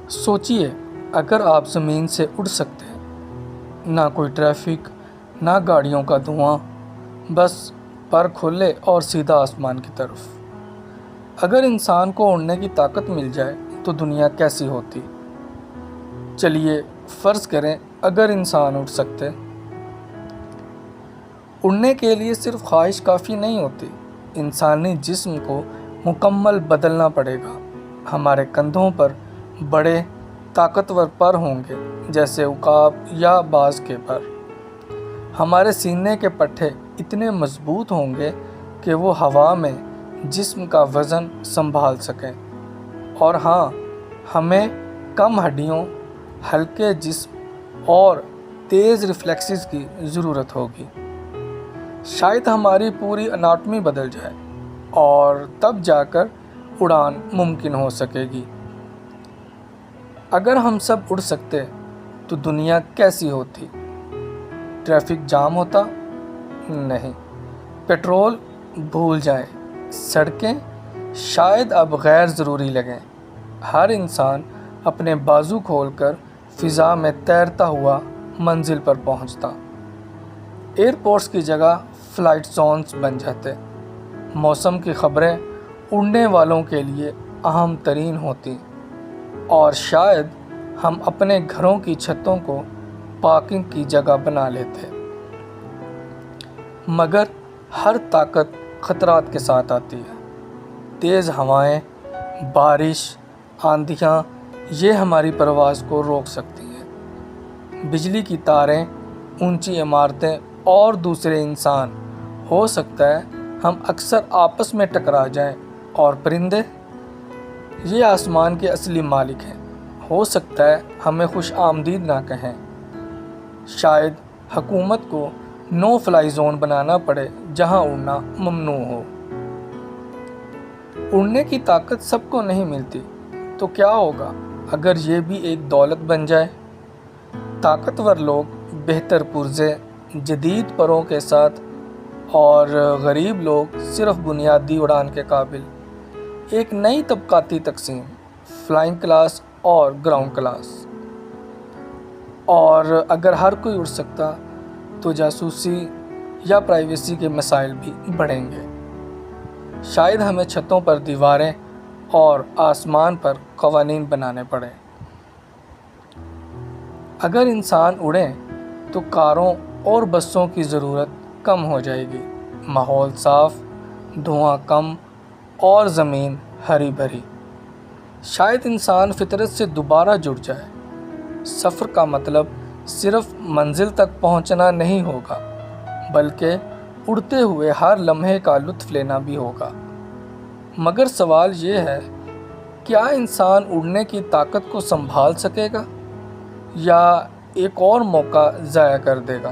سوچئے اگر آپ زمین سے اڑ سکتے، نہ کوئی ٹریفک، نہ گاڑیوں کا دھواں، بس پر کھولے اور سیدھا آسمان کی طرف۔ اگر انسان کو اڑنے کی طاقت مل جائے تو دنیا کیسی ہوتی؟ چلیے فرض کریں اگر انسان اڑ سکتے۔ اڑنے کے لیے صرف خواہش کافی نہیں ہوتی، انسانی جسم کو مکمل بدلنا پڑے گا۔ ہمارے کندھوں پر بڑے طاقتور پر ہوں گے، جیسے عقاب یا باز کے پر۔ ہمارے سینے کے پٹھے اتنے مضبوط ہوں گے کہ وہ ہوا میں جسم کا وزن سنبھال سکیں۔ اور ہاں، ہمیں کم ہڈیوں، ہلکے جسم اور تیز ریفلیکسز کی ضرورت ہوگی۔ شاید ہماری پوری اناٹمی بدل جائے اور تب جا کر اڑان ممکن ہو سکے گی۔ اگر ہم سب اڑ سکتے تو دنیا کیسی ہوتی؟ ٹریفک جام ہوتا؟ نہیں۔ پیٹرول بھول جائیں۔ سڑکیں شاید اب غیر ضروری لگیں۔ ہر انسان اپنے بازو کھول کر فضا میں تیرتا ہوا منزل پر پہنچتا۔ ایئرپورٹس کی جگہ فلائٹ زونز بن جاتے۔ موسم کی خبریں اڑنے والوں کے لیے اہم ترین ہوتی، اور شاید ہم اپنے گھروں کی چھتوں کو پارکنگ کی جگہ بنا لیتے۔ مگر ہر طاقت خطرات کے ساتھ آتی ہے۔ تیز ہوائیں، بارش، آندھیاں یہ ہماری پرواز کو روک سکتی ہیں۔ بجلی کی تاریں، اونچی عمارتیں اور دوسرے انسان، ہو سکتا ہے ہم اکثر آپس میں ٹکرا جائیں۔ اور پرندے، یہ آسمان کے اصلی مالک ہیں، ہو سکتا ہے ہمیں خوش آمدید نہ کہیں۔ شاید حکومت کو نو فلائی زون بنانا پڑے جہاں اڑنا ممنوع ہو۔ اڑنے کی طاقت سب کو نہیں ملتی، تو کیا ہوگا اگر یہ بھی ایک دولت بن جائے؟ طاقتور لوگ بہتر پرزے، جدید پروں کے ساتھ، اور غریب لوگ صرف بنیادی اڑان کے قابل۔ ایک نئی طبقاتی تقسیم، فلائنگ کلاس اور گراؤنڈ کلاس۔ اور اگر ہر کوئی اڑ سکتا تو جاسوسی یا پرائیویسی کے مسائل بھی بڑھیں گے۔ شاید ہمیں چھتوں پر دیواریں اور آسمان پر قوانین بنانے پڑیں۔ اگر انسان اڑیں تو کاروں اور بسوں کی ضرورت کم ہو جائے گی، ماحول صاف، دھواں کم اور زمین ہری بھری۔ شاید انسان فطرت سے دوبارہ جڑ جائے۔ سفر کا مطلب صرف منزل تک پہنچنا نہیں ہوگا، بلکہ اڑتے ہوئے ہر لمحے کا لطف لینا بھی ہوگا۔ مگر سوال یہ ہے، کیا انسان اڑنے کی طاقت کو سنبھال سکے گا یا ایک اور موقع ضائع کر دے گا؟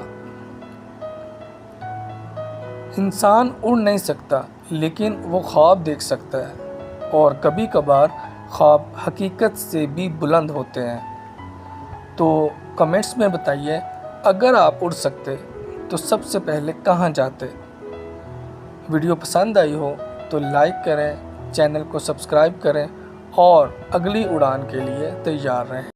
انسان اڑ نہیں سکتا، لیکن وہ خواب دیکھ سکتا ہے، اور کبھی کبھار خواب حقیقت سے بھی بلند ہوتے ہیں۔ تو کمنٹس میں بتائیے، اگر آپ اڑ سکتے تو سب سے پہلے کہاں جاتے؟ ویڈیو پسند آئی ہو تو لائک کریں، چینل کو سبسکرائب کریں اور اگلی اڑان کے لیے تیار رہیں۔